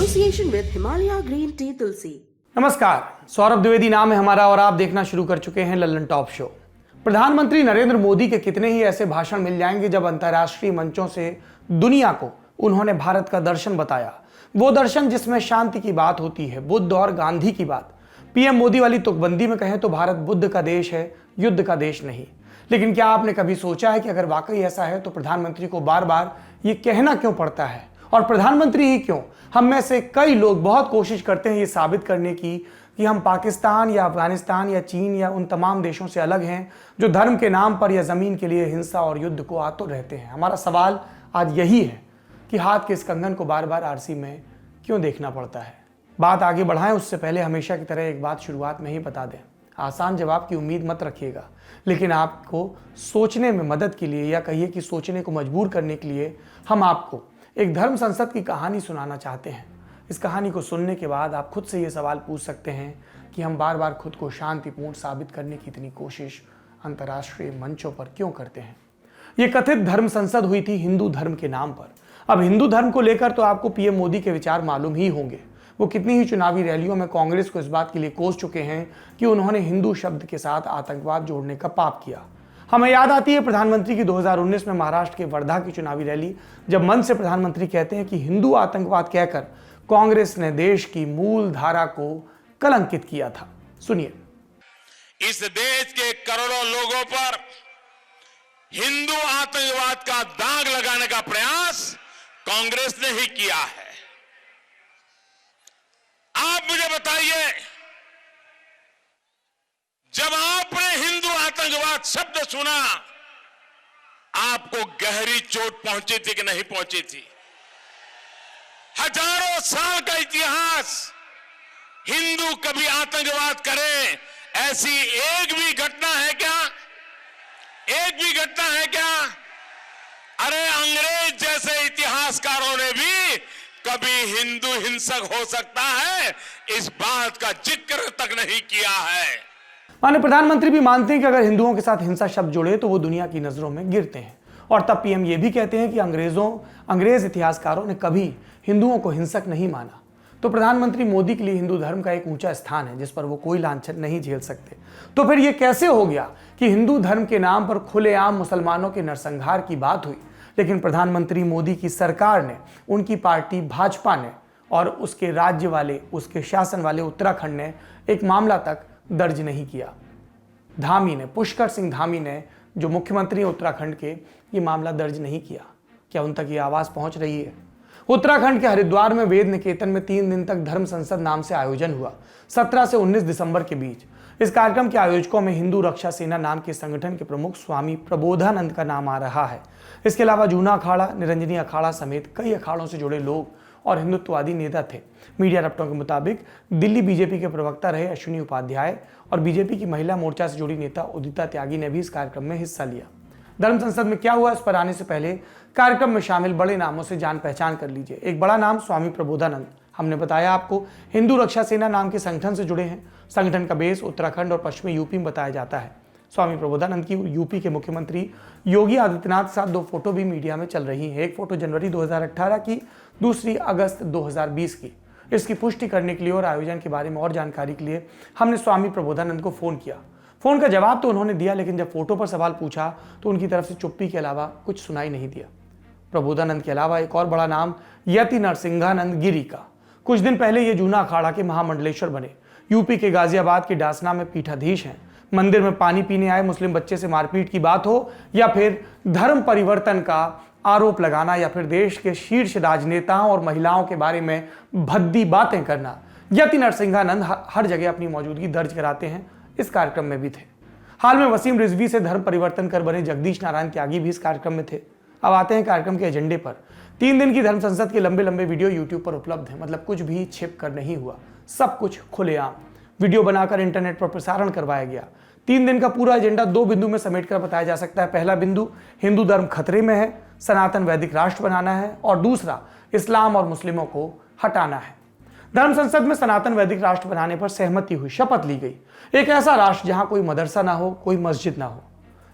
association with Himalaya Green Tea Tulsi. नमस्कार, सौरभ द्विवेदी नाम है हमारा और आप देखना शुरू कर चुके हैं लल्लन टॉप शो। प्रधानमंत्री नरेंद्र मोदी के कितने ही ऐसे भाषण मिल जाएंगे जब अंतर्राष्ट्रीय मंचों से दुनिया को उन्होंने भारत का दर्शन बताया, वो दर्शन जिसमें शांति की बात होती है, बुद्ध और गांधी की बात। पीएम मोदी वाली तुकबंदी में कहें तो भारत बुद्ध का देश है, युद्ध का देश नहीं। लेकिन क्या आपने कभी सोचा है कि अगर वाकई ऐसा है तो प्रधानमंत्री को बार बार ये कहना क्यों पड़ता है? और प्रधानमंत्री ही क्यों, हम में से कई लोग बहुत कोशिश करते हैं ये साबित करने की कि हम पाकिस्तान या अफगानिस्तान या चीन या उन तमाम देशों से अलग हैं जो धर्म के नाम पर या जमीन के लिए हिंसा और युद्ध को आतुर रहते हैं। हमारा सवाल आज यही है कि हाथ के इस कंगन को बार बार आरसी में क्यों देखना पड़ता है। बात आगे बढ़ाएं उससे पहले हमेशा की तरह एक बात शुरुआत में ही बता दें, आसान जवाब की उम्मीद मत रखिएगा, लेकिन आपको सोचने में मदद के लिए या कहिए कि सोचने को मजबूर करने के लिए हम आपको एक धर्म संसद की कहानी सुनाना चाहते हैं। इस कहानी को सुनने के बाद आप खुद से ये सवाल पूछ सकते हैं कि हम बार बार खुद को शांतिपूर्ण साबित करने की इतनी कोशिश अंतर्राष्ट्रीय मंचों पर क्यों करते हैं। ये कथित धर्म संसद हुई थी हिंदू धर्म के नाम पर। अब हिंदू धर्म को लेकर तो आपको पीएम मोदी के विचार मालूम ही होंगे। वो कितनी ही चुनावी रैलियों में कांग्रेस को इस बात के लिए कोस चुके हैं कि उन्होंने हिंदू शब्द के साथ आतंकवाद जोड़ने का पाप किया। हमें याद आती है प्रधानमंत्री की 2019 में महाराष्ट्र के वर्धा की चुनावी रैली, जब मंच से प्रधानमंत्री कहते हैं कि हिंदू आतंकवाद कहकर कांग्रेस ने देश की मूल धारा को कलंकित किया था। सुनिए। इस देश के करोड़ों लोगों पर हिंदू आतंकवाद का दाग लगाने का प्रयास कांग्रेस ने ही किया है। आप मुझे बताइए, जब आपने हिंदू आतंकवाद शब्द सुना, आपको गहरी चोट पहुंची थी कि नहीं पहुंची थी? हजारों साल का इतिहास, हिंदू कभी आतंकवाद करे ऐसी एक भी घटना है क्या? एक भी घटना है क्या? अरे अंग्रेज जैसे इतिहासकारों ने भी कभी हिंदू हिंसक हो सकता है इस बात का जिक्र तक नहीं किया है। माननीय प्रधानमंत्री भी मानते हैं कि अगर हिंदुओं के साथ हिंसा शब्द जुड़े तो वो दुनिया की नजरों में गिरते हैं। और तब पीएम ये भी कहते हैं कि अंग्रेज इतिहासकारों ने कभी हिंदुओं को हिंसक नहीं माना। तो प्रधानमंत्री मोदी के लिए हिंदू धर्म का एक ऊंचा स्थान है जिस पर वो कोई लांछन नहीं झेल सकते। तो फिर ये कैसे हो गया कि हिंदू धर्म के नाम पर खुलेआम मुसलमानों के नरसंहार की बात हुई, लेकिन प्रधानमंत्री मोदी की सरकार ने, उनकी पार्टी भाजपा ने और उसके राज्य वाले, उसके शासन वाले उत्तराखंड ने एक मामला तक दर्ज नहीं किया। धामी ने, पुष्कर सिंह धामी ने, जो मुख्यमंत्री हैं उत्तराखंड के, ये मामला दर्ज नहीं किया। क्या उन तक ये आवाज पहुंच रही है? उत्तराखंड के हरिद्वार में वेद निकेतन में 3 दिन तक धर्म संसद नाम से आयोजन हुआ, 17 से 19 दिसंबर के बीच। इस कार्यक्रम के आयोजकों में हिंदू रक्षा सेना नाम के संगठन के प्रमुख स्वामी प्रबोधानंद का नाम आ रहा है। इसके अलावा जूना अखाड़ा, निरंजनी अखाड़ा समेत कई अखाड़ों से जुड़े लोग और हिंदुत्ववादी नेता थे। मीडिया रिपोर्टों के मुताबिक दिल्ली बीजेपी के प्रवक्ता रहे अश्विनी उपाध्याय और बीजेपी की महिला मोर्चा से जुड़ी नेता उदिता त्यागी ने भी इस कार्यक्रम में हिस्सा लिया। धर्म संसद में क्या हुआ, इस पर आने से पहले कार्यक्रम में शामिल बड़े नामों से जान पहचान कर लीजिए। एक बड़ा नाम स्वामी प्रबोधानंद, हमने बताया आपको, हिंदू रक्षा सेना नाम के संगठन से जुड़े हैं। संगठन का बेस उत्तराखंड और पश्चिमी यूपी में बताया जाता है। स्वामी प्रबोधानंद की यूपी के मुख्यमंत्री योगी आदित्यनाथ के साथ 2 फोटो भी मीडिया में चल रही हैं। एक फोटो जनवरी 2018 की, दूसरी अगस्त 2020 की। इसकी पुष्टि करने के लिए और आयोजन के बारे में और जानकारी के लिए हमने स्वामी प्रबोधानंद को फोन किया। फोन का जवाब तो उन्होंने दिया, लेकिन जब फोटो पर सवाल पूछा तो उनकी तरफ से चुप्पी के अलावा कुछ सुनाई नहीं दिया। प्रबोधानंद के अलावा एक और बड़ा नाम यति नरसिंहानंद गिरी का। कुछ दिन पहले ये जूना अखाड़ा के महामंडलेश्वर बने। यूपी के गाजियाबाद के डासना में पीठाधीश हैं। मंदिर में पानी पीने आए मुस्लिम बच्चे से मारपीट की बात हो या फिर धर्म परिवर्तन का आरोप लगाना या फिर देश के शीर्ष राजनेताओं और महिलाओं के बारे में भद्दी बातें करना, यति नरसिंहानंद हर जगह अपनी मौजूदगी दर्ज कराते हैं। इस कार्यक्रम में भी थे। हाल में वसीम रिजवी से धर्म परिवर्तन कर बने जगदीश नारायण त्यागी भी इस कार्यक्रम में थे। अब आते हैं कार्यक्रम के एजेंडे पर। 3 दिन की धर्म संसद के लंबे लंबे वीडियो यूट्यूब पर उपलब्ध है। मतलब कुछ भी छिप कर नहीं हुआ, सब कुछ खुलेआम वीडियो बनाकर इंटरनेट पर प्रसारण करवाया गया। 3 दिन का पूरा एजेंडा 2 बिंदु में समेटकर बताया जा सकता है। पहला बिंदु, हिंदू धर्म खतरे में है, सनातन वैदिक राष्ट्र बनाना है, और दूसरा, इस्लाम और मुस्लिमों को हटाना है। धर्म संसद में सनातन वैदिक राष्ट्र बनाने पर सहमति हुई, शपथ ली गई। एक ऐसा राष्ट्र जहां कोई मदरसा ना हो, कोई मस्जिद ना हो।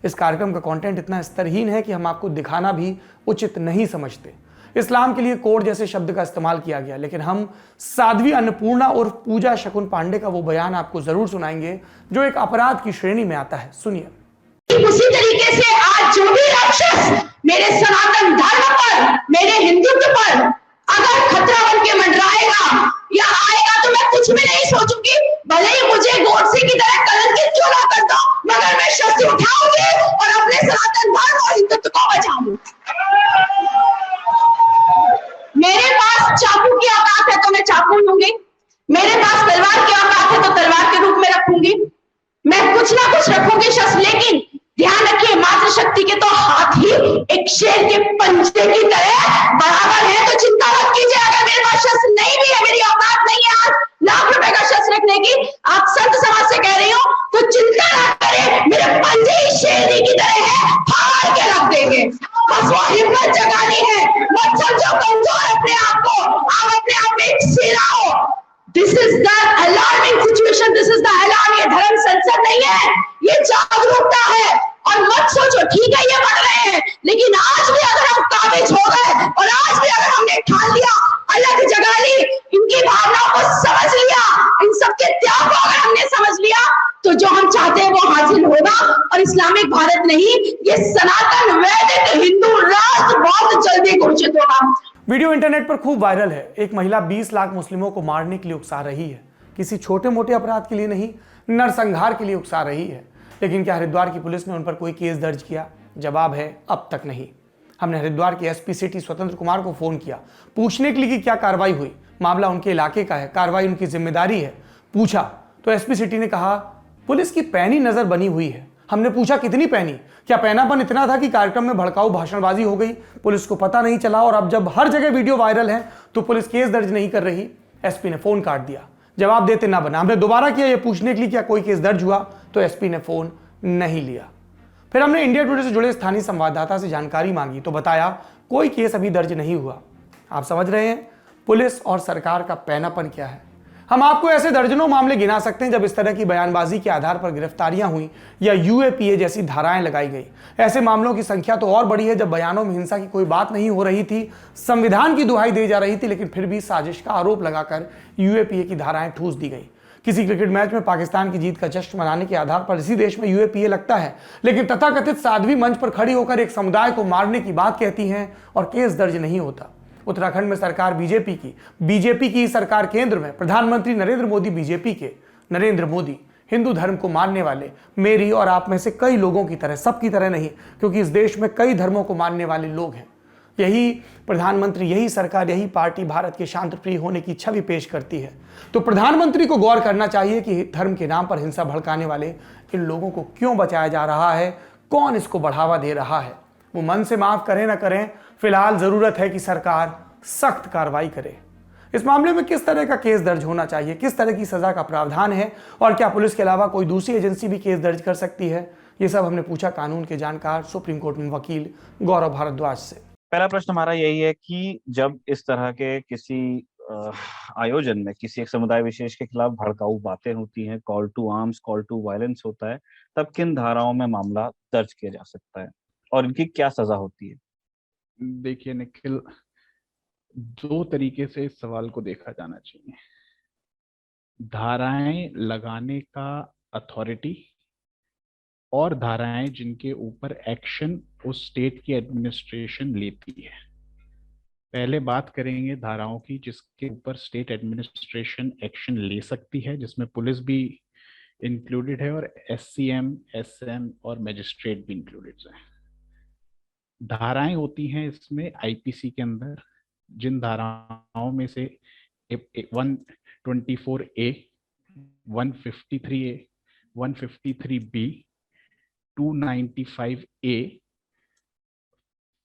इस कार्यक्रम का कंटेंट इतना स्तरहीन है कि हम आपको दिखाना भी उचित नहीं समझते। इस्लाम के लिए कोड जैसे शब्द का इस्तेमाल किया गया, लेकिन हम साध्वी अन्नपूर्णा और पूजा शकुन पांडे का वो बयान आपको जरूर सुनाएंगे जो एक अपराध की श्रेणी में आता है। सुनिए। उसी तरीके से आज जो भी राक्षस मेरे सनातन धर्म पर, मेरे हिंदुत्व पर अगर खतरा बन के मंडराएगा या आएगा तो मैं कुछ भी नहीं सोचूंगी, भले ही मुझे गोडसे की तरह कलंकित क्यों ना कर दो, मगर मैं शस्त्र उठाऊंगी और अपने सनातन धर्म और हिंदुत्व को बचाऊंगी। मेरे पास चाकू की औकात है तो मैं चाकू लूंगी, मेरे पास तलवार की औकात है तो तलवार के रूप में रखूंगी, मैं कुछ ना कुछ रखूंगी शस्त्र। लेकिन ध्यान रखिए, मातृशक्ति के तो हाथ ही एक शेर के पंजे की तरह बराबर है, तो चिंता मत कीजिए। अगर मेरे पास शस्त्र नहीं भी है, मेरी औकात नहीं है आज लाख रुपए का शस्त्र रखने की, आप संत समाज से कह रही हो, तो चिंता ना करें, मेरे पंजे ही शेरनी की तरह है, फाड़ के रख देंगे। बस वो हिम्मत जगानी है, मत समझो कमजोर अपने आप को, आप अपने आप में एक शेरा हो। This is the alarming situation, this is the alarm. ये धर्म संसद नहीं है, ये जागरूकता है। और मत सोचो ठीक है ये बढ़ रहे हैं, लेकिन आज भी अगर हम काबिज हो गए और आज भी अगर हमने ठान लिया, अलग जगा ली, इनकी भावनाओं को समझ लिया, इन सबके त्याग को अगर हमने समझ लिया, तो जो हम चाहते हैं वो हासिल होगा। और इस्लामिक भारत नहीं, ये सनातन वैदिक हिंदू राष्ट्र बहुत जल्दी घोषित होगा। वीडियो इंटरनेट पर खूब वायरल है। एक महिला 20 लाख मुस्लिमों को मारने के लिए उकसा रही है। किसी छोटे मोटे अपराध के लिए नहीं, नरसंहार के लिए उकसा रही है। लेकिन क्या हरिद्वार की पुलिस ने उन पर कोई केस दर्ज किया? जवाब है अब तक नहीं। हमने हरिद्वार के एसपी सिटी स्वतंत्र कुमार को फोन किया, पूछने के लिए कि क्या कार्रवाई हुई, मामला उनके इलाके का है, कार्रवाई उनकी जिम्मेदारी है। पूछा तो एसपी सिटी ने कहा पुलिस की पैनी नजर बनी हुई है। हमने पूछा कितनी पैनी? क्या पैनापन इतना था कि कार्यक्रम में भड़काऊ भाषणबाजी हो गई, पुलिस को पता नहीं चला, और अब जब हर जगह वीडियो वायरल है तो पुलिस केस दर्ज नहीं कर रही? एसपी ने फोन काट दिया, जवाब देते ना बना। हमने दोबारा किया ये पूछने के लिए क्या कोई केस दर्ज हुआ, तो एसपी ने फोन नहीं लिया। फिर हमने इंडिया टुडे से जुड़े स्थानीय संवाददाता से जानकारी मांगी तो बताया कोई केस अभी दर्ज नहीं हुआ। आप समझ रहे हैं पुलिस और सरकार का पैनापन क्या है। हम आपको ऐसे दर्जनों मामले गिना सकते हैं जब इस तरह की बयानबाजी के आधार पर गिरफ्तारियां हुई या यूएपीए जैसी धाराएं लगाई गई। ऐसे मामलों की संख्या तो और बढ़ी है जब बयानों में हिंसा की कोई बात नहीं हो रही थी, संविधान की दुहाई दी जा रही थी, लेकिन फिर भी साजिश का आरोप लगाकर यूएपीए की धाराएं ठूस दी गई। किसी क्रिकेट मैच में पाकिस्तान की जीत का जश्न मनाने के आधार पर इसी देश में यूएपीए लगता है, लेकिन तथाकथित साध्वी मंच पर खड़ी होकर एक समुदाय को मारने की बात कहती हैं और केस दर्ज नहीं होता। उत्तराखंड में सरकार बीजेपी की सरकार केंद्र में प्रधानमंत्री नरेंद्र मोदी नरेंद्र मोदी हिंदू धर्म को मानने वाले मेरी और आप में से कई लोगों की तरह, सबकी तरह नहीं, क्योंकि इस देश में कई धर्मों को मानने वाले लोग हैं। यही प्रधानमंत्री, यही सरकार, यही पार्टी भारत के शांत प्रिय होने की छवि पेश करती है। तो प्रधानमंत्री को गौर करना चाहिए कि धर्म के नाम पर हिंसा भड़काने वाले इन लोगों को क्यों बचाया जा रहा है, कौन इसको बढ़ावा दे रहा है। वो मन से माफ करें ना करें, फिलहाल जरूरत है कि सरकार सख्त कार्रवाई करे। इस मामले में किस तरह का केस दर्ज होना चाहिए, किस तरह की सजा का प्रावधान है, और क्या पुलिस के अलावा कोई दूसरी एजेंसी भी केस दर्ज कर सकती है, ये सब हमने पूछा कानून के जानकार सुप्रीम कोर्ट में वकील गौरव भारद्वाज से। पहला प्रश्न हमारा यही है कि जब इस तरह के किसी आयोजन में किसी एक समुदाय विशेष के खिलाफ भड़काऊ बातें होती हैं, call to arms, call to violence होता है, तब किन धाराओं में मामला दर्ज किया जा सकता है और इनकी क्या सजा होती है? देखिए निखिल, दो तरीके से इस सवाल को देखा जाना चाहिए। धाराएं लगाने का अथॉरिटी और धाराएं जिनके ऊपर एक्शन उस स्टेट की एडमिनिस्ट्रेशन लेती है। पहले बात करेंगे धाराओं की जिसके ऊपर स्टेट एडमिनिस्ट्रेशन एक्शन ले सकती है, जिसमें पुलिस भी इंक्लूडेड है और एससीएम, एसएम और मजिस्ट्रेट भी इंक्लूडेड है। धाराएं होती हैं इसमें आईपीसी के अंदर, जिन धाराओं में से 124A, 153A, 153B, 295A,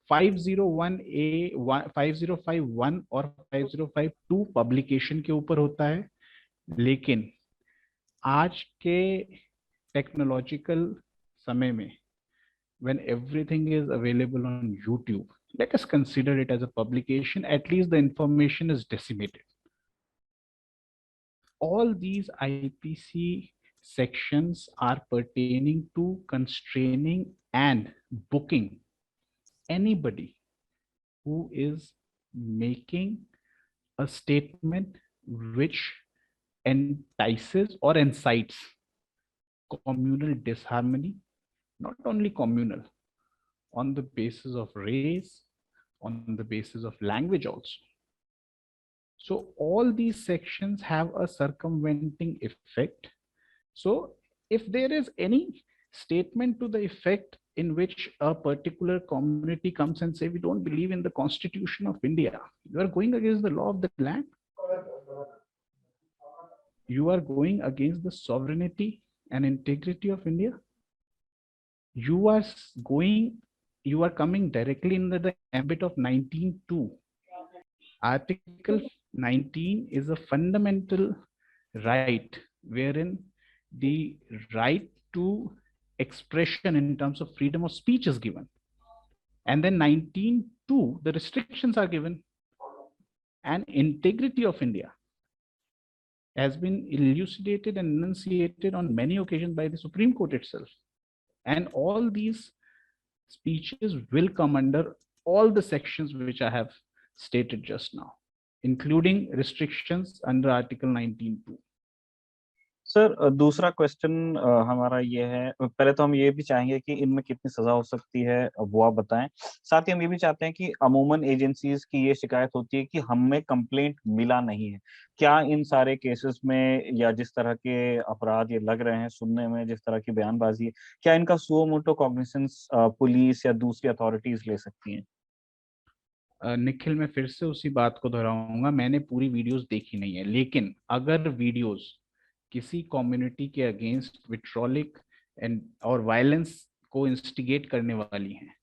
501A, 5051 और 5052 पब्लिकेशन के ऊपर होता है। लेकिन आज के टेक्नोलॉजिकल समय में when everything is available on YouTube, let us consider it as a publication. At least the information is disseminated. All these IPC sections are pertaining to constraining and booking anybody who is making a statement which entices or incites communal disharmony, not only communal, on the basis of race, on the basis of language also. So all these sections have a circumventing effect. So if there is any statement to the effect in which a particular community comes and say, we don't believe in the Constitution of India, you are going against the law of the land. You are going against the sovereignty and integrity of India. You are coming directly in the ambit of 19(2). Article 19 is a fundamental right wherein the right to expression in terms of freedom of speech is given. And then 19(2), the restrictions are given. And integrity of India has been elucidated and enunciated on many occasions by the Supreme Court itself. And all these speeches will come under all the sections which I have stated just now, including restrictions under Article 19(2). Sir दूसरा question हमारा ये है, पहले तो हम ये भी चाहेंगे कि इनमें कितनी सजा हो सकती है वो आप बताएं। साथ ही हम ये भी चाहते हैं कि अमूमन एजेंसीज की ये शिकायत होती है कि हमें कंप्लेंट मिला नहीं है। क्या इन सारे केसेस में या जिस तरह के अपराध ये लग रहे हैं सुनने में, जिस तरह की बयानबाजी है, क्या इनका सुओ मोटो कॉग्निसेंस पुलिस या दूसरी अथॉरिटीज ले सकती हैं? निखिल, मैं फिर से उसी बात को दोहराऊंगा, मैंने पूरी वीडियोस देखी नहीं है, लेकिन अगर वीडियोस किसी कम्युनिटी के अगेंस्ट विट्रोलिक एंड और वायलेंस को इंस्टिगेट करने वाली हैं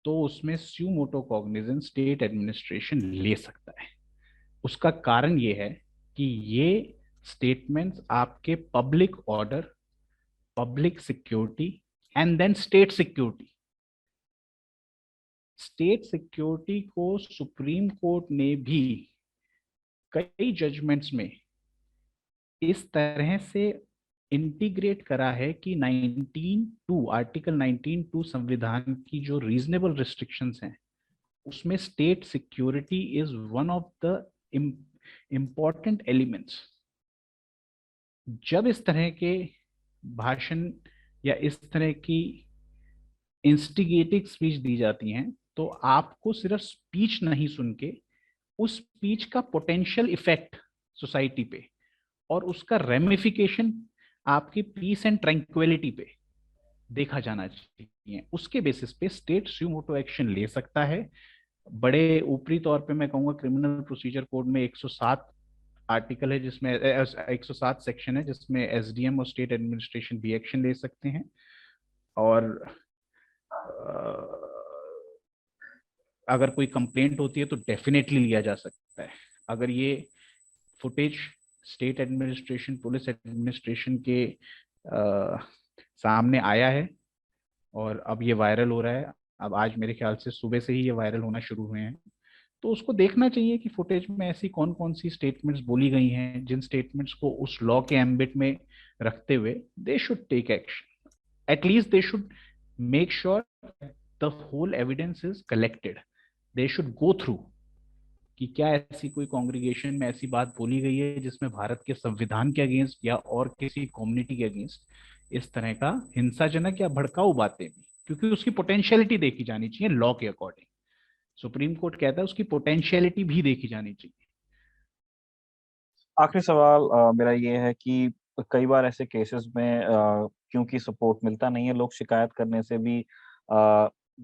तो उसमें स्यू मोटो कॉग्निजेंस स्टेट एडमिनिस्ट्रेशन ले सकता है। उसका कारण ये है कि ये स्टेटमेंट्स आपके public order, public security and then state security को सुप्रीम कोर्ट ने भी कई जजमेंट्स में इस तरह से इंटीग्रेट करा है कि 19(2) आर्टिकल 19(2) संविधान की जो रीजनेबल रिस्ट्रिक्शंस हैं उसमें state security is one of the important elements. जब इस तरह के भाषण या इस तरह की इंस्टिगेटिंग स्पीच दी जाती हैं तो आपको सिर्फ स्पीच नहीं सुन के उस स्पीच का पोटेंशियल इफेक्ट सोसाइटी पे और उसका रेमिफिकेशन आपकी पीस एंड ट्रैंक्विलिटी पे देखा जाना चाहिए। उसके बेसिस पे स्टेट स्यू मोटो एक्शन ले सकता है। बड़े ऊपरी तौर पे मैं कहूँगा क्रिमिनल प्रोसीजर कोड में 107 आर्टिकल है जिसमें 107 सेक्शन है जिसमें एसडीएम और स्टेट एडमिनिस्ट्रेशन भी एक्शन ले सकते हैं। और अगर कोई कंप्लेंट होती है तो डेफिनेटली लिया जा सकता है। अगर ये footage state administration, police administration के सामने आया है और अब ये वायरल हो रहा है, अब आज मेरे ख्याल से सुबह से ही ये वायरल होना शुरू हुए हैं, तो उसको देखना चाहिए कि फुटेज में ऐसी कौन कौन सी स्टेटमेंट्स बोली गई हैं जिन स्टेटमेंट्स को उस लॉ के एम्बिट में रखते हुए they should take action. At least they should make sure the whole evidence is collected. They should go through कि क्या ऐसी कोई कांग्रीगेशन में ऐसी बात बोली गई है जिसमें भारत के संविधान के अगेंस्ट या और किसी कम्युनिटी के अगेंस्ट इस तरह का हिंसाजनक या भड़काऊ बातें भी, क्योंकि उसकी पोटेंशियलिटी देखी जानी चाहिए लॉ के अकॉर्डिंग। सुप्रीम कोर्ट कहता है उसकी पोटेंशियलिटी भी देखी जानी चाहिए। आखिरी सवाल मेरा ये है कि कई बार ऐसे केसेस में क्योंकि सपोर्ट मिलता नहीं है, लोग शिकायत करने से भी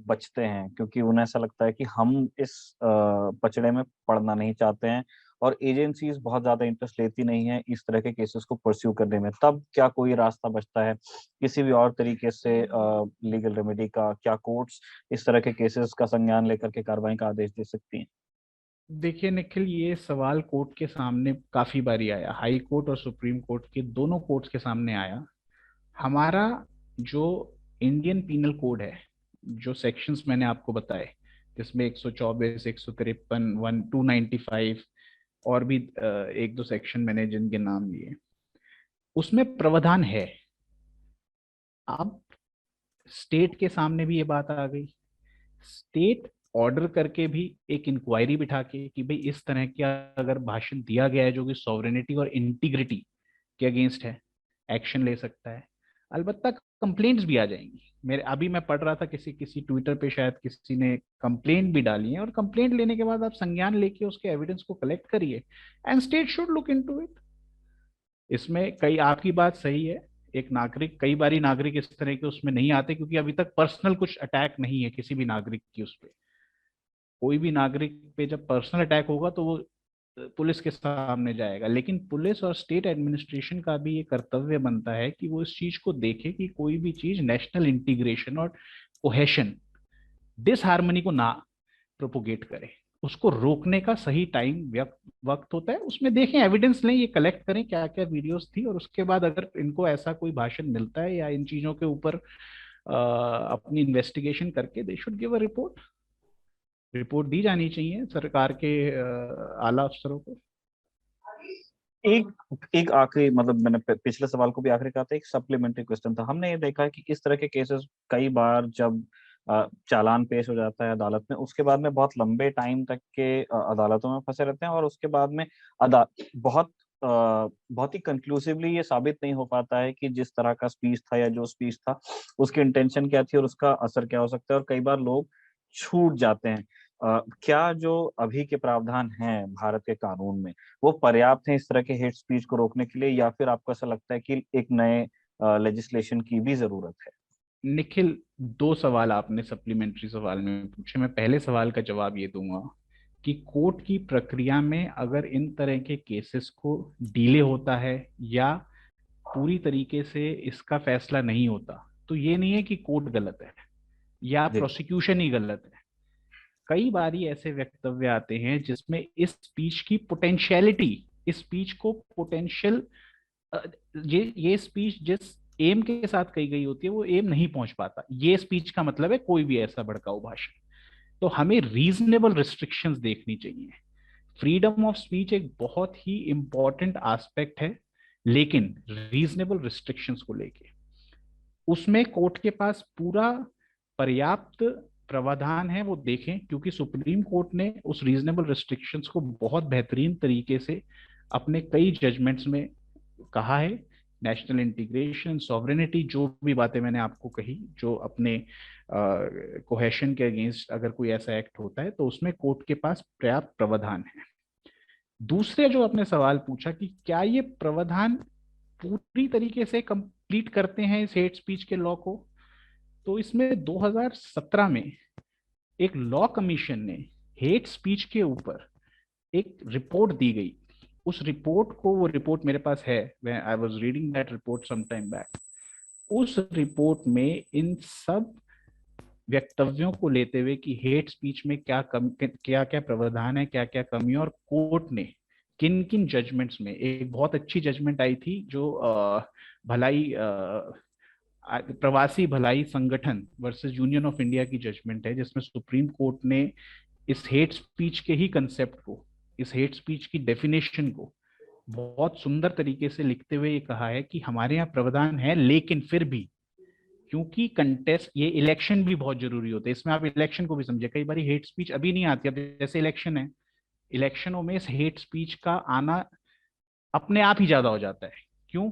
बचते हैं क्योंकि उन्हें ऐसा लगता है कि हम इस पचड़े में पड़ना नहीं चाहते हैं और एजेंसीज बहुत ज्यादा इंटरेस्ट लेती नहीं है इस तरह के केसेस को परस्यू करने में। तब क्या कोई रास्ता बचता है किसी भी और तरीके से लीगल रेमेडी का? क्या कोर्ट्स इस तरह के केसेस का संज्ञान लेकर के कार्रवाई का आदेश दे सकती हैं? देखिए निखिल, ये सवाल कोर्ट के सामने काफी बारी आया, हाई कोर्ट और सुप्रीम कोर्ट के दोनों कोर्ट्स के सामने आया। हमारा जो इंडियन पीनल कोड है, जो सेक्शंस मैंने आपको बताए जिसमें 124, 153, 295 और भी एक दो सेक्शन मैंने जिनके नाम लिए, उसमें प्रावधान है। अब स्टेट के सामने भी ये बात आ गई, स्टेट ऑर्डर करके भी एक इंक्वायरी बिठा के कि भाई इस तरह का अगर भाषण दिया गया है जो कि सॉवरेनिटी और इंटीग्रिटी के अगेंस्ट है, एक्शन ले सकता है। अलबत्ता कंप्लेंट्स भी आ जाएंगी। मेरे अभी मैं पढ़ रहा था किसी ट्विटर पे शायद किसी ने कंप्लेंट भी डाली है, और कंप्लेंट लेने के बाद आप संज्ञान लेके उसके एविडेंस को कलेक्ट करिए, and state should look into it. इसमें कई आपकी बात सही है, एक नागरिक, कई बारी नागरिक इस तरह के उसमें नहीं आते क्योंकि अभी तक पर्सनल कुछ अटैक नहीं है किसी भी नागरिक की उस पर। कोई भी नागरिक पे जब पर्सनल अटैक होगा तो वो पुलिस के सामने जाएगा, लेकिन पुलिस और स्टेट एडमिनिस्ट्रेशन का भी ये कर्तव्य बनता है कि वो इस चीज को देखे कि कोई भी चीज नेशनल इंटीग्रेशन और कोहेशन, डिसहार्मनी को ना प्रोपोगेट करे। उसको रोकने का सही टाइम वक्त होता है, उसमें देखें, एविडेंस लें, ये कलेक्ट करें क्या क्या वीडियोस थी, और उसके बाद अगर इनको ऐसा कोई भाषण मिलता है या इन चीजों के ऊपर अपनी इन्वेस्टिगेशन करके they should give a report दी जानी चाहिए सरकार के आला अफसरों को। एक आखिरी, मतलब मैंने पिछले सवाल को भी आखिरी कहा था, एक सप्लीमेंट्री क्वेश्चन था। हमने ये देखा है कि इस तरह के केसेस कई बार जब चालान पेश हो जाता है अदालत में, उसके बाद में बहुत लंबे टाइम तक के अदालतों में फंसे रहते हैं, और उसके बाद में बहुत ही कंक्लूसिवली ये साबित नहीं हो पाता है कि जिस तरह का स्पीच था या जो स्पीच था उसकी इंटेंशन क्या थी और उसका असर क्या हो सकता है, और कई बार लोग छूट जाते हैं। क्या जो अभी के प्रावधान हैं भारत के कानून में वो पर्याप्त हैं इस तरह के हेट स्पीच को रोकने के लिए, या फिर आपको ऐसा लगता है कि एक नए लेजिस्लेशन की भी जरूरत है? निखिल, 2 सवाल आपने सप्लीमेंट्री सवाल में पूछे। मैं पहले सवाल का जवाब ये दूंगा कि कोर्ट की प्रक्रिया में अगर इन तरह के केसेस को डिले होता है या पूरी तरीके से इसका फैसला नहीं होता, तो ये नहीं है कि कोर्ट गलत है या प्रोसिक्यूशन ही गलत है। कई बारी ऐसे वक्तव्य आते हैं जिसमें इस स्पीच की पोटेंशियलिटी, इस स्पीच को पोटेंशियल, ये स्पीच जिस एम के साथ कही गई होती है वो एम नहीं पहुंच पाता। ये स्पीच का मतलब है कोई भी ऐसा भड़काऊ भाषण। तो हमें रीजनेबल रिस्ट्रिक्शंस देखनी चाहिए। फ्रीडम ऑफ स्पीच एक बहुत ही इंपॉर्टेंट एस्पेक्ट है, लेकिन रीजनेबल रिस्ट्रिक्शंस को लेके उसमें कोर्ट के पास पूरा पर्याप्त प्रावधान है, वो देखें, क्योंकि सुप्रीम कोर्ट ने उस रीजनेबल रिस्ट्रिक्शंस को बहुत बेहतरीन तरीके से अपने कई जजमेंट्स में कहा है। नेशनल इंटीग्रेशन, सॉवरेनिटी, जो भी बातें मैंने आपको कही, जो अपने कोहेशन के अगेंस्ट अगर कोई ऐसा एक्ट होता है तो उसमें कोर्ट के पास पर्याप्त प्रावधान है। दूसरे जो आपने सवाल पूछा कि क्या ये प्रावधान पूरी तरीके से कंप्लीट करते हैं इस हेट स्पीच के लॉ को, तो इसमें 2017 में एक लॉ कमीशन ने हेट स्पीच के ऊपर एक रिपोर्ट दी गई। उस रिपोर्ट को, वो रिपोर्ट मेरे पास है, I was reading that report some time back. उस रिपोर्ट में इन सब वक्तव्यों को लेते हुए कि हेट स्पीच में क्या क्या प्रावधान है, क्या क्या कमी, और कोर्ट ने किन किन जजमेंट्स में, एक बहुत अच्छी जजमेंट आई थी जो प्रवासी भलाई संगठन वर्सेस यूनियन ऑफ इंडिया की जजमेंट है, जिसमें सुप्रीम कोर्ट ने इस हेट स्पीच के ही कंसेप्ट को, इस हेट स्पीच की डेफिनेशन को बहुत सुंदर तरीके से लिखते हुए ये कहा है कि हमारे यहाँ प्रावधान है, लेकिन फिर भी क्योंकि कंटेस्ट, ये इलेक्शन भी बहुत जरूरी होते हैं, इसमें आप इलेक्शन को भी समझे। कई बार हेट स्पीच अभी नहीं आती, अब जैसे इलेक्शन है, इलेक्शनों में इस हेट स्पीच का आना अपने आप ही ज्यादा हो जाता है। क्यों?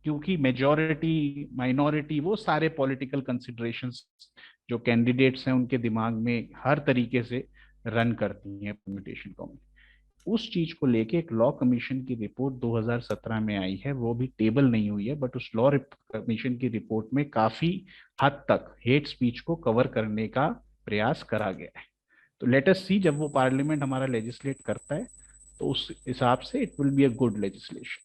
क्योंकि मेजॉरिटी, माइनॉरिटी, वो सारे पॉलिटिकल कंसिडरेशंस जो कैंडिडेट्स हैं उनके दिमाग में हर तरीके से रन करती हैं परम्यूटेशन कॉम्बिनेशन। उस चीज को लेके एक लॉ कमीशन की रिपोर्ट 2017 में आई है, वो भी टेबल नहीं हुई है, बट उस लॉ कमीशन की रिपोर्ट में काफी हद तक हेट स्पीच को कवर करने का प्रयास करा गया है। तो लेट अस सी, जब वो पार्लियामेंट हमारा लेजिस्लेट करता है तो उस हिसाब से it will be a good legislation.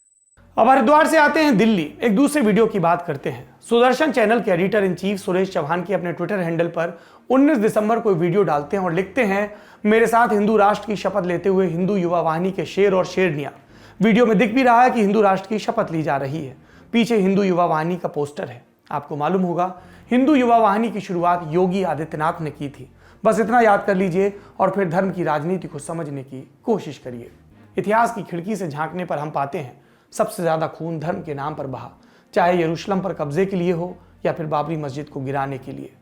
अब हरिद्वार से आते हैं दिल्ली, एक दूसरे वीडियो की बात करते हैं। सुदर्शन चैनल के editor in chief Suresh Chauhan की अपने ट्विटर हैंडल पर 19 दिसंबर को वीडियो डालते हैं और लिखते हैं, मेरे साथ हिंदू राष्ट्र की शपथ लेते हुए हिंदू युवा वाहिनी के शेर और शेरनियां। वीडियो में दिख भी रहा है कि हिंदू राष्ट्र की शपथ ली जा रही है, पीछे हिंदू युवा वाहिनी का पोस्टर है। आपको मालूम होगा हिंदू युवा वाहिनी की शुरुआत योगी आदित्यनाथ ने की थी। बस इतना याद कर लीजिए और फिर धर्म की राजनीति को समझने की कोशिश करिए। इतिहास की खिड़की से झांकने पर हम पाते हैं सबसे ज्यादा खून धर्म के नाम पर बहा, चाहे यरूशलेम पर कब्जे के लिए हो या फिर बाबरी मस्जिद को गिराने के लिए।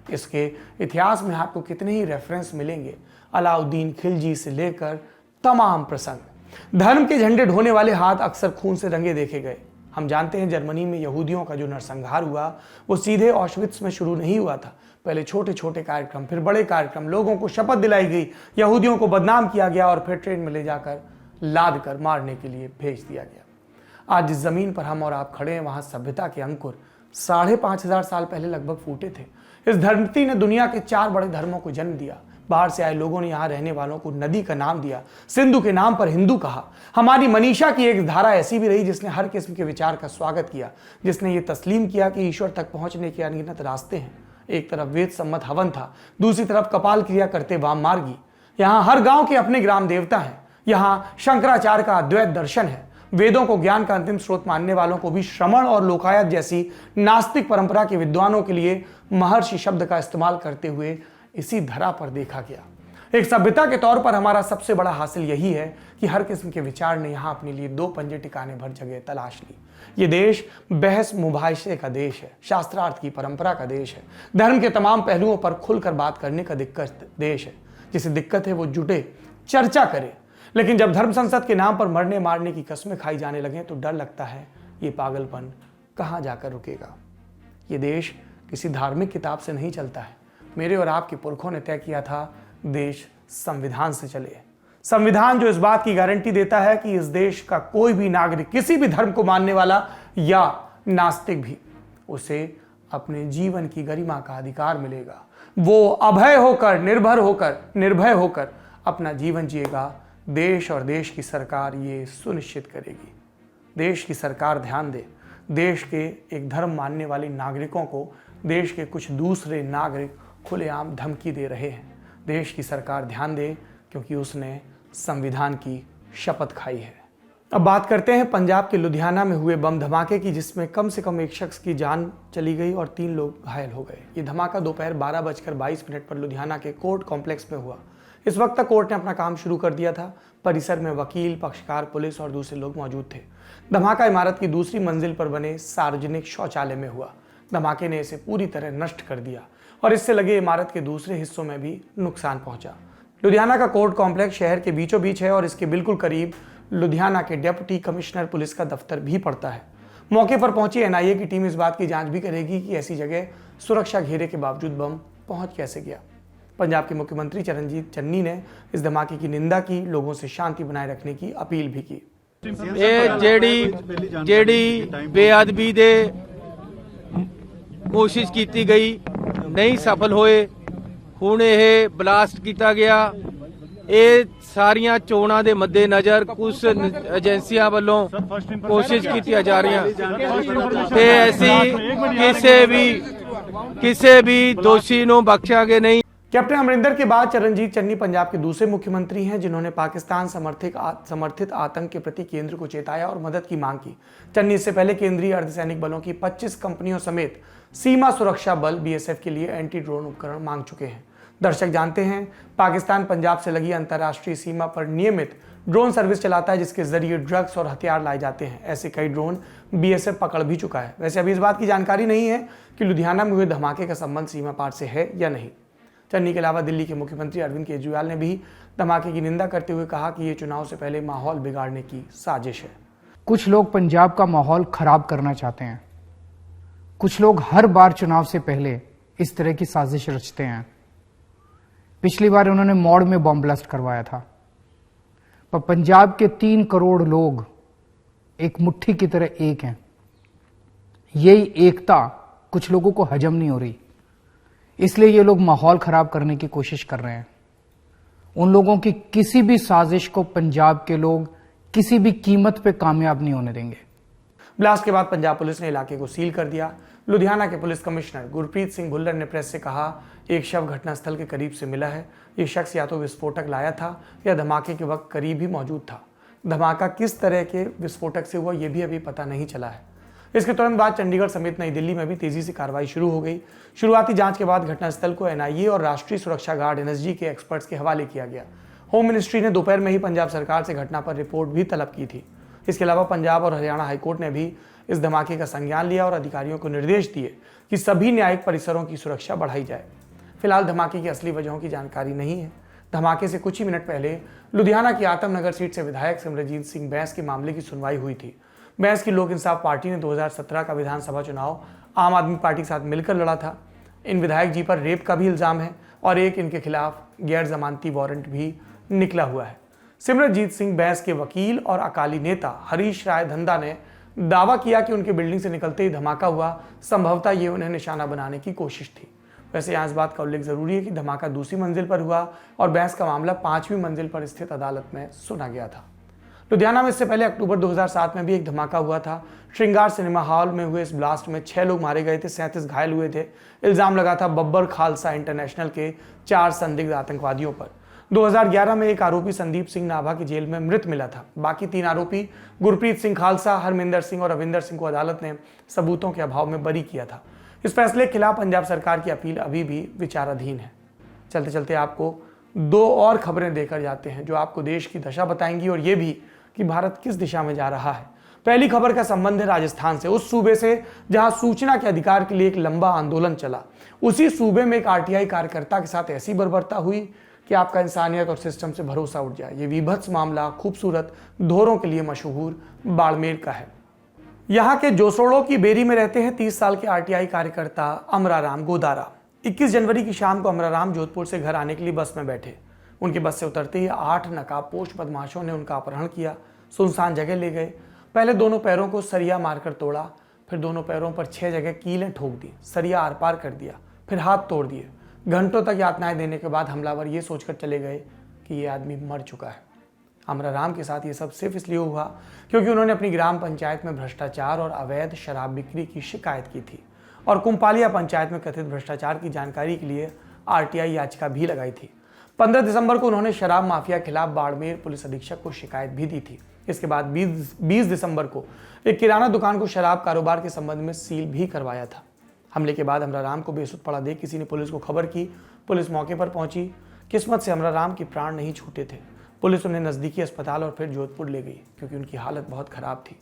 इसके इतिहास में आपको कितने ही रेफरेंस मिलेंगे, अलाउद्दीन खिलजी से लेकर तमाम प्रसंग। धर्म के झंडे ढोने वाले हाथ अक्सर खून से रंगे देखे गए। हम जानते हैं जर्मनी में यहूदियों का जो नरसंहार हुआ वो सीधे ऑशविट्स में शुरू नहीं हुआ था। पहले छोटे छोटे कार्यक्रम, फिर बड़े कार्यक्रम, लोगों को शपथ दिलाई गई, यहूदियों को बदनाम किया गया और फिर ट्रेन में ले जाकर लाद कर मारने के लिए भेज दिया गया। आज जिस जमीन पर हम और आप खड़े हैं वहां सभ्यता के अंकुर 5,500 साल पहले लगभग फूटे थे। इस धरती ने दुनिया के 4 बड़े धर्मों को जन्म दिया। बाहर से आए लोगों ने यहाँ रहने वालों को नदी का नाम दिया, सिंधु के नाम पर हिंदू कहा। हमारी मनीषा की एक धारा ऐसी भी रही जिसने हर किस्म के विचार का स्वागत किया, जिसने ये तस्लीम किया कि ईश्वर तक पहुंचने के अनगिनत रास्ते हैं। एक तरफ वेद सम्मत हवन था, दूसरी तरफ कपाल क्रिया करते वाम मार्गी। यहाँ हर गांव के अपने ग्राम देवता हैं। यहाँ शंकराचार्य का अद्वैत दर्शन है। वेदों को ज्ञान का अंतिम स्रोत मानने वालों को भी श्रमण और लोकायत जैसी नास्तिक परंपरा के विद्वानों के लिए महर्षि शब्द का इस्तेमाल करते हुए इसी धरा पर देखा गया। एक सभ्यता के तौर पर हमारा सबसे बड़ा हासिल यही है कि हर किस्म के विचार ने यहाँ अपने लिए 2 पंजे टिकाने भर जगह तलाश ली। ये देश बहस मुबाहिशे का देश है, शास्त्रार्थ की परंपरा का देश है, धर्म के तमाम पहलुओं पर खुलकर बात करने का देश है। जिसे दिक्कत है वो जुटे, चर्चा करे। लेकिन जब धर्म संसद के नाम पर मरने मारने की कस्में खाई जाने लगे तो डर लगता है ये पागलपन कहाँ जाकर रुकेगा। ये देश किसी धार्मिक किताब से नहीं चलता है। मेरे और आपके पुरखों ने तय किया था देश संविधान से चले। संविधान जो इस बात की गारंटी देता है कि इस देश का कोई भी नागरिक, किसी भी धर्म को मानने वाला या नास्तिक भी, उसे अपने जीवन की गरिमा का अधिकार मिलेगा। वो अभय होकर, निर्भय होकर अपना जीवन जिएगा। देश और देश की सरकार ये सुनिश्चित करेगी। देश की सरकार ध्यान दे, देश के एक धर्म मानने वाले नागरिकों को देश के कुछ दूसरे नागरिक खुलेआम धमकी दे रहे हैं। देश की सरकार ध्यान दे क्योंकि उसने संविधान की शपथ खाई है। अब बात करते हैं पंजाब के लुधियाना में हुए बम धमाके की, जिसमें कम से कम एक शख्स की जान चली गई और 3 लोग घायल हो गए। ये धमाका दोपहर 12:22 पर लुधियाना के कोर्ट कॉम्प्लेक्स में हुआ। इस वक्त तक कोर्ट ने अपना काम शुरू कर दिया था। परिसर में वकील, पक्षकार, पुलिस और दूसरे लोग मौजूद थे। धमाका इमारत की दूसरी मंजिल पर बने सार्वजनिक शौचालय में हुआ। धमाके ने इसे पूरी तरह नष्ट कर दिया और इससे लगे इमारत के दूसरे हिस्सों में भी नुकसान पहुंचा। लुधियाना का कोर्ट कॉम्प्लेक्स शहर के बीचों बीच है और इसके बिल्कुल करीब लुधियाना के डिप्टी कमिश्नर पुलिस का दफ्तर भी पड़ता है। मौके पर पहुंची एनआईए की टीम इस बात की जांच भी करेगी कि ऐसी जगह सुरक्षा घेरे के बावजूद बम पहुंच कैसे गया। पंजाब के मुख्यमंत्री चरणजीत चन्नी ने इस धमाके की निंदा की, लोगों से शांति बनाए रखने की अपील भी की। जेडी बेअदबी दे कोशिश की गई नहीं सफल होए, हुण यह ब्लास्ट किया गया। ਇਹ ਸਾਰੀਆਂ ਚੋਣਾਂ ਦੇ ਮੱਦੇਨਜ਼ਰ ਕੁਝ ਏਜੰਸੀਆਂ ਵੱਲੋਂ ਕੋਸ਼ਿਸ਼ ਕੀਤੀਆਂ ਜਾ ਰਹੀਆਂ ਤੇ ਅਸੀਂ ਕਿਸੇ ਵੀ ਦੋਸ਼ੀ ਨੂੰ ਬਖਸ਼ਾਂਗੇ नहीं। कैप्टन अमरिंदर के बाद चरणजीत चन्नी पंजाब के दूसरे मुख्यमंत्री हैं जिन्होंने पाकिस्तान समर्थित आतंक के प्रति केंद्र को चेताया और मदद की मांग की। चन्नी इससे पहले केंद्रीय अर्धसैनिक बलों की 25 कंपनियों समेत सीमा सुरक्षा बल बीएसएफ के लिए एंटी ड्रोन उपकरण मांग चुके हैं। दर्शक जानते हैं पाकिस्तान पंजाब से लगी अंतर्राष्ट्रीय सीमा पर नियमित ड्रोन सर्विस चलाता है जिसके जरिए ड्रग्स और हथियार लाए जाते हैं। ऐसे कई ड्रोन बीएसएफ पकड़ भी चुका है। वैसे अभी इस बात की जानकारी नहीं है कि लुधियाना में हुए धमाके का संबंध सीमा पार से है या नहीं। चन्नी के अलावा दिल्ली के मुख्यमंत्री अरविंद केजरीवाल ने भी धमाके की निंदा करते हुए कहा कि ये चुनाव से पहले माहौल बिगाड़ने की साजिश है। कुछ लोग पंजाब का माहौल खराब करना चाहते हैं। कुछ लोग हर बार चुनाव से पहले इस तरह की साजिश रचते हैं। पिछली बार उन्होंने मौड़ में बॉम्ब ब्लास्ट करवाया था, पर पंजाब के 3 करोड़ लोग एक मुट्ठी की तरह एक हैं। यही एकता कुछ लोगों को हजम नहीं हो रही, इसलिए ये लोग माहौल खराब करने की कोशिश कर रहे हैं। उन लोगों की किसी भी साजिश को पंजाब के लोग किसी भी कीमत पे कामयाब नहीं होने देंगे। ब्लास्ट के बाद पंजाब पुलिस ने इलाके को सील कर दिया। लुधियाना के पुलिस कमिश्नर गुरप्रीत सिंह भुल्लर ने प्रेस से कहा, एक शव घटनास्थल के करीब से मिला है। ये शख्स या तो विस्फोटक लाया था या धमाके के वक्त करीब ही मौजूद था। धमाका किस तरह के विस्फोटक से हुआ ये भी अभी पता नहीं चला है। इसके तुरंत बाद चंडीगढ़ समेत नई दिल्ली में भी तेजी से कार्रवाई शुरू हो गई। शुरुआती जांच के बाद घटनास्थल को एनआईए और राष्ट्रीय सुरक्षा गार्ड एनएसजी के एक्सपर्ट्स के हवाले किया गया। होम मिनिस्ट्री ने दोपहर में ही पंजाब सरकार से घटना पर रिपोर्ट भी तलब की थी। इसके अलावा पंजाब और हरियाणा हाईकोर्ट ने भी इस धमाके का संज्ञान लिया और अधिकारियों को निर्देश दिए कि सभी न्यायिक परिसरों की सुरक्षा बढ़ाई जाए। फिलहाल धमाके की असली वजहों की जानकारी नहीं है। धमाके से कुछ ही मिनट पहले लुधियाना की आतमनगर सीट से विधायक सिमरनजीत सिंह बैंस के मामले की सुनवाई हुई थी। बैंस की लोक इंसाफ पार्टी ने 2017 का विधानसभा चुनाव आम आदमी पार्टी के साथ मिलकर लड़ा था। इन विधायक जी पर रेप का भी इल्जाम है और एक इनके खिलाफ गैर जमानती वारंट भी निकला हुआ है। सिमरनजीत सिंह बैंस के वकील और अकाली नेता हरीश राय धंधा ने दावा किया कि उनके बिल्डिंग से निकलते ही धमाका हुआ, संभवतः ये उन्हें निशाना बनाने की कोशिश थी। वैसे यहाँ इस बात का उल्लेख जरूरी है कि धमाका दूसरी मंजिल पर हुआ और बैंस का मामला 5वीं मंजिल पर स्थित अदालत में सुना गया था। लुधियाना में इससे पहले अक्टूबर 2007 में भी एक धमाका हुआ था। श्रृंगार सिनेमा हॉल में हुए इस ब्लास्ट में 6 लोग मारे गए थे, 37 घायल हुए थे। इल्जाम लगा था बब्बर खालसा इंटरनेशनल के 4 संदिग्ध आतंकवादियों पर। 2011 में एक आरोपी संदीप सिंह नाभा की जेल में मृत मिला था। बाकी 3 आरोपी गुरप्रीत सिंह खालसा, हरमिंदर सिंह और रविंदर सिंह को अदालत ने सबूतों के अभाव में बरी किया था। इस फैसले के खिलाफ पंजाब सरकार की अपील अभी भी विचाराधीन है। चलते चलते आपको 2 और खबरें देकर जाते हैं जो आपको देश की दशा बताएंगी और ये भी कि भारत किस दिशा में जा रहा है। पहली खबर का संबंध है राजस्थान से, उस सूबे से जहां सूचना के अधिकार के लिए एक लंबा आंदोलन चला। उसी सूबे में एक आरटीआई कार्यकर्ता के साथ ऐसी बर्बरता हुई कि आपका इंसानियत और सिस्टम से भरोसा उठ जाए। ये विभत्स मामला खूबसूरत धोरों के लिए मशहूर बाड़मेर का है। यहाँ के जोसोड़ो की बेरी में रहते हैं 30 साल के आरटीआई कार्यकर्ता अमराराम गोदारा। 21 जनवरी की शाम को अमराराम जोधपुर से घर आने के लिए बस में बैठे। उनके बस से उतरते ही 8 नकाबपोश बदमाशों ने उनका अपहरण किया, सुनसान जगह ले गए। पहले दोनों पैरों को सरिया मारकर तोड़ा, फिर दोनों पैरों पर 6 जगह कीलें ठोक दी, सरिया आर पार कर दिया, फिर हाथ तोड़ दिए। घंटों तक यातनाएं देने के बाद हमलावर ये सोचकर चले गए कि ये आदमी मर चुका है। अमराराम के साथ ये सब सिर्फ इसलिए हुआ क्योंकि उन्होंने अपनी ग्राम पंचायत में भ्रष्टाचार और अवैध शराब बिक्री की शिकायत की थी और कुंपालिया पंचायत में कथित भ्रष्टाचार की जानकारी के लिए आरटीआई याचिका भी लगाई थी। 15 दिसंबर को उन्होंने शराब माफिया के खिलाफ बाड़मेर पुलिस अधीक्षक को शिकायत भी दी थी। इसके बाद 20 दिसंबर को एक किराना दुकान को शराब कारोबार के संबंध में सील भी करवाया था। हमले के बाद अमराराम को बेसुध पड़ा देख किसी ने पुलिस को खबर की। पुलिस मौके पर पहुंची। किस्मत से अमराराम के प्राण नहीं छूटे थे। पुलिस उन्हें नजदीकी अस्पताल और फिर जोधपुर ले गई क्योंकि उनकी हालत बहुत खराब थी।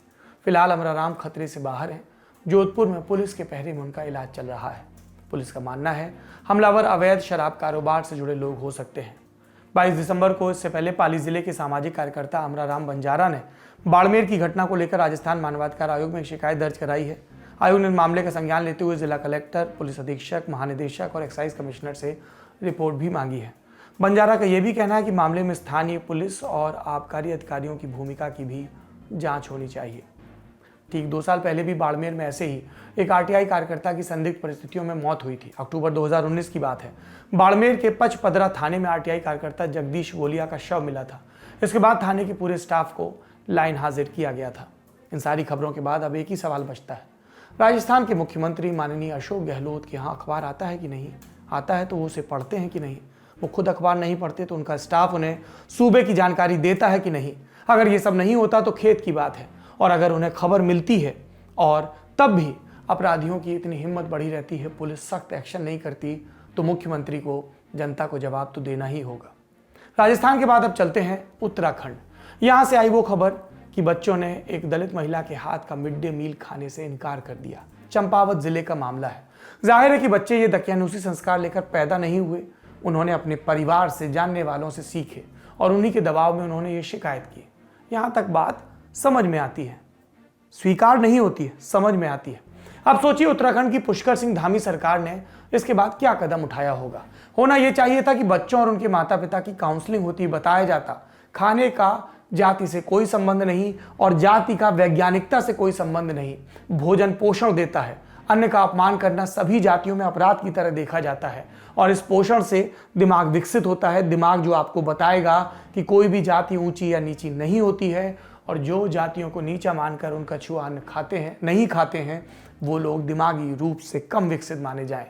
फिलहाल अमराराम खतरे से बाहर है। जोधपुर में पुलिस के पहरे में उनका इलाज चल रहा है। पुलिस का मानना है हमलावर अवैध शराब कारोबार से जुड़े लोग हो सकते हैं। 22 दिसंबर को इससे पहले पाली जिले के सामाजिक कार्यकर्ता अमराराम बंजारा ने बाड़मेर की घटना को लेकर राजस्थान मानवाधिकार आयोग में एक शिकायत दर्ज कराई है। आयोग ने मामले का संज्ञान लेते हुए जिला कलेक्टर, पुलिस अधीक्षक, महानिदेशक और एक्साइज कमिश्नर से रिपोर्ट भी मांगी है। बंजारा का यह भी कहना है कि मामले में स्थानीय पुलिस और आबकारी अधिकारियों की भूमिका की भी जांच होनी चाहिए। ठीक 2 साल पहले भी बाड़मेर में ऐसे ही एक आरटीआई कार्यकर्ता की संदिग्ध परिस्थितियों में मौत हुई थी। अक्टूबर 2019 की बात है। बाड़मेर के पचपदरा थाने में आरटीआई कार्यकर्ता जगदीश गोलिया का शव मिला था। इसके बाद थाने के पूरे स्टाफ को लाइन हाजिर किया गया था। इन सारी खबरों के बाद अब एक ही सवाल बचता है, राजस्थान के मुख्यमंत्री माननीय अशोक गहलोत के यहाँ अखबार आता है कि नहीं? आता है तो वो उसे पढ़ते हैं कि नहीं? वो खुद अखबार नहीं पढ़ते तो उनका स्टाफ उन्हें सूबे की जानकारी देता है कि नहीं? अगर ये सब नहीं होता तो खेत की बात है। और अगर उन्हें खबर मिलती है और तब भी अपराधियों की इतनी हिम्मत बढ़ी रहती है, पुलिस सख्त एक्शन नहीं करती, तो मुख्यमंत्री को जनता को जवाब तो देना ही होगा। राजस्थान के बाद अब चलते हैं उत्तराखंड। यहाँ से आई वो खबर कि बच्चों ने एक दलित महिला के हाथ का मिड डे मील खाने से इनकार कर दिया। चंपावत जिले का मामला है। जाहिर है कि बच्चे ये दकियानूसी संस्कार लेकर पैदा नहीं हुए। उन्होंने अपने परिवार से, जानने वालों से सीखे और उन्हीं के दबाव में उन्होंने ये शिकायत की। यहाँ तक बात समझ में आती है, स्वीकार नहीं होती है, समझ में आती है। अब सोचिए उत्तराखंड की पुष्कर सिंह धामी सरकार ने इसके बाद क्या कदम उठाया होगा। होना यह चाहिए था कि बच्चों और उनके माता पिता की काउंसलिंग होती, बताया जाता खाने का जाति से कोई संबंध नहीं और जाति का वैज्ञानिकता से कोई संबंध नहीं। भोजन पोषण देता है। अन्न का अपमान करना सभी जातियों में अपराध की तरह देखा जाता है और इस पोषण से दिमाग विकसित होता है। दिमाग जो आपको बताएगा कि कोई भी जाति ऊंची या नीची नहीं होती है और जो जातियों को नीचा मानकर उनका छुआ अन्न नहीं खाते हैं, वो लोग दिमागी रूप से कम विकसित माने जाएं।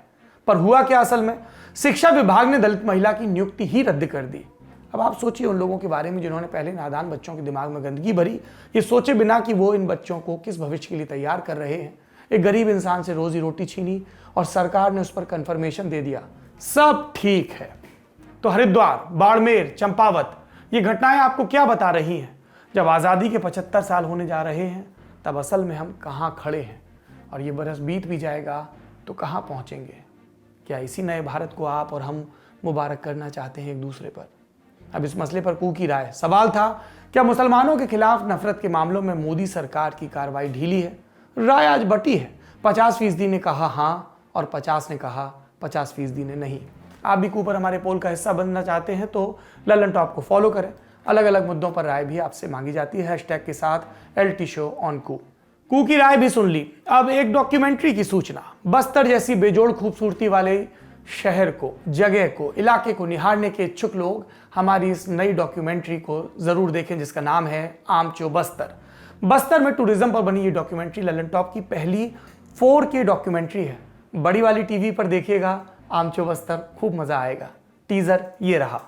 पर हुआ क्या असल में? शिक्षा विभाग ने दलित महिला की नियुक्ति ही रद्द कर दी। अब आप सोचिए उन लोगों के बारे में जिन्होंने पहले नादान बच्चों के दिमाग में गंदगी भरी, ये सोचे बिना कि वो इन बच्चों को किस भविष्य के लिए तैयार कर रहे हैं। एक गरीब इंसान से रोजी रोटी छीनी और सरकार ने उस पर कंफर्मेशन दे दिया, सब ठीक है। तो हरिद्वार, बाड़मेर, चंपावत, ये घटनाएं आपको क्या बता रही हैं? जब आज़ादी के 75 साल होने जा रहे हैं तब असल में हम कहाँ खड़े हैं और ये बरस बीत भी जाएगा तो कहाँ पहुँचेंगे। क्या इसी नए भारत को आप और हम मुबारक करना चाहते हैं एक दूसरे पर? अब इस मसले पर कू की राय। सवाल था, क्या मुसलमानों के खिलाफ नफरत के मामलों में मोदी सरकार की कार्रवाई ढीली है? राय आज बटी है। 50% ने कहा हाँ और 50 ने कहा 50% ने नहीं। आप भी कू पर हमारे पोल का हिस्सा बनना चाहते हैं तो ललन टॉप को फॉलो करें। अलग अलग मुद्दों पर राय भी आपसे मांगी जाती है हैशटैग के साथ LT शो ऑन कू। कू की राय भी सुन ली। अब एक डॉक्यूमेंट्री की सूचना। बस्तर जैसी बेजोड़ खूबसूरती वाले शहर को, जगह को, इलाके को निहारने के इच्छुक लोग हमारी इस नई डॉक्यूमेंट्री को जरूर देखें जिसका नाम है आमचो बस्तर। बस्तर में टूरिज्म पर बनी ये डॉक्यूमेंट्री ललन टॉप की पहली 4K डॉक्यूमेंट्री है। बड़ी वाली टीवी पर देखिएगा आमचो बस्तर, खूब मजा आएगा। टीजर ये रहा।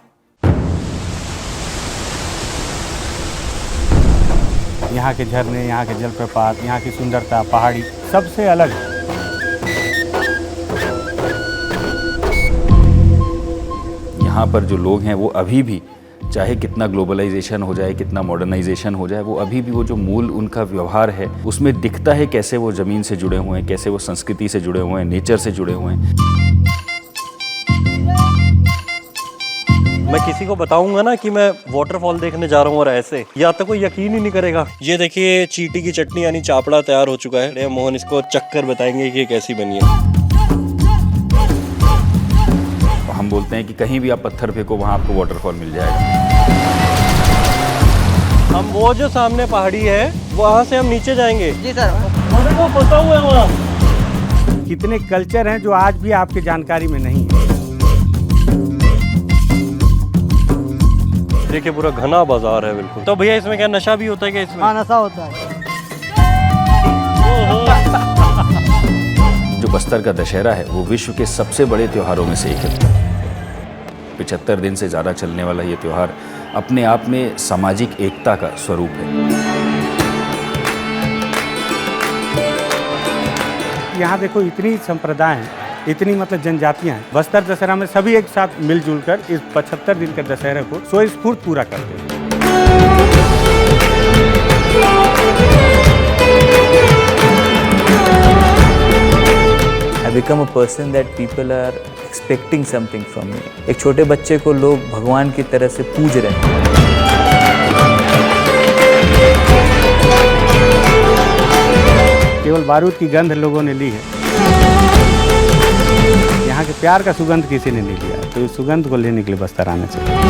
यहाँ के झरने, यहाँ के जलप्रपात, यहाँ की सुंदरता, पहाड़ी सबसे अलग है। यहाँ पर जो लोग हैं वो अभी भी, चाहे कितना ग्लोबलाइजेशन हो जाए, कितना मॉडर्नाइजेशन हो जाए, वो अभी भी वो जो मूल उनका व्यवहार है उसमें दिखता है कैसे वो ज़मीन से जुड़े हुए हैं, कैसे वो संस्कृति से जुड़े हुए हैं, नेचर से जुड़े हुए हैं। मैं किसी को बताऊंगा ना कि मैं वाटरफॉल देखने जा रहा हूँ और ऐसे, या तो कोई यकीन ही नहीं करेगा। ये देखिए चीटी की चटनी यानी चापड़ा तैयार हो चुका है। मोहन इसको चक्कर बताएंगे कि ये कैसी बनी है। हम बोलते हैं कि कहीं भी आप पत्थर फेंको वहाँ आपको वाटरफॉल मिल जाएगा। हम वो जो सामने पहाड़ी है वहाँ से हम नीचे जाएंगे। जी सर, हमको पता हुआ है वहाँ कितने कल्चर हैं जो आज भी आपकी जानकारी में नहीं है। देखिए पूरा घना बाजार है बिल्कुल। तो भैया इसमें क्या नशा भी होता है क्या? इसमें हाँ, नशा होता है। जो बस्तर का दशहरा है वो विश्व के सबसे बड़े त्योहारों में से एक है। 75 दिन से ज़्यादा चलने वाला ये त्यौहार अपने आप में सामाजिक एकता का स्वरूप है। यहाँ देखो इतनी संप्रदाय हैं, इतनी मतलब जनजातियाँ हैं। बस्तर दशहरा में सभी एक साथ मिलजुल कर इस 75 दिन के दशहरे को स्वस्फूर्त पूरा करते हैं। I become a person that people are expecting something from me. एक छोटे बच्चे को लोग भगवान की तरह से पूज रहे हैं। केवल बारूद की गंध लोगों ने ली है, यहाँ के प्यार का सुगंध किसी ने नहीं लिया। तो इस सुगंध को लेने के लिए बस्तर आना चाहिए।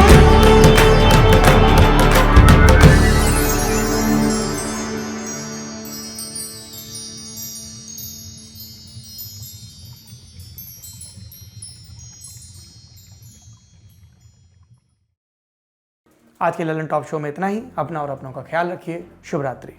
आज के ललन टॉप शो में इतना ही। अपना और अपनों का ख्याल रखिए। शुभ रात्रि।